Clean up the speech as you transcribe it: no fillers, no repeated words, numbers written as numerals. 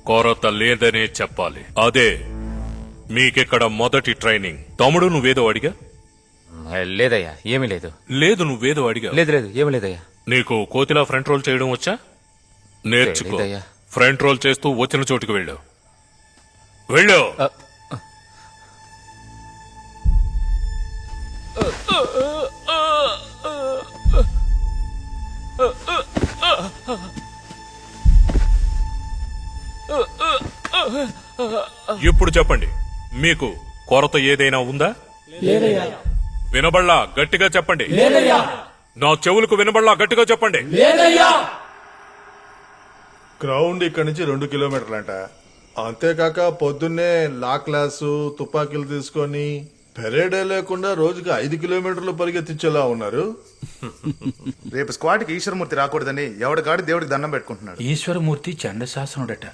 కొరత లేదనే చెప్పాలి. అదే మీకిక్కడ మొదటి ట్రైనింగ్. తమ్ముడు నువ్వేదో అడిగా? లేదయ్యా, ఏమీ లేదు. లేదు నువ్వేదో అడిగా? లేదు లేదు, ఏమీ లేదయ్యా. నీకు కోతిలా ఫ్రంట్ రోల్ చేయడం వచ్చా? నేర్చుకో. తెలీదయ్యా. ఫ్రంట్ రోల్ చేస్తూ వచ్చిన చోటుకు వెళ్ళు. వెళ్ళు. ఇప్పుడు చెప్పండి, మీకు కొరత ఏదైనా ఉందా? వినబడలా? గట్టిగా చెప్పండి. నా చెవులకు వినబడలా? గట్టిగా చెప్పండి. గ్రౌండ్ ఇక్కడి నుంచి 2 కిలోమీటర్లంట. అంతేకాక పొద్దున్నే లా క్లాసు తుపాకీలు తీసుకొని పెరేడే లేకుండా రోజుకి 5 కిలోమీటర్లు పరిగెత్తించేలా ఉన్నారు. రేపు స్క్వాడ్కి ఈశ్వరమూర్తి రాకూడదని ఎవడికాడి దేవుడికి దండం పెట్టుకుంటున్నాడు. ఈశ్వరమూర్తి చండశాసనుడట.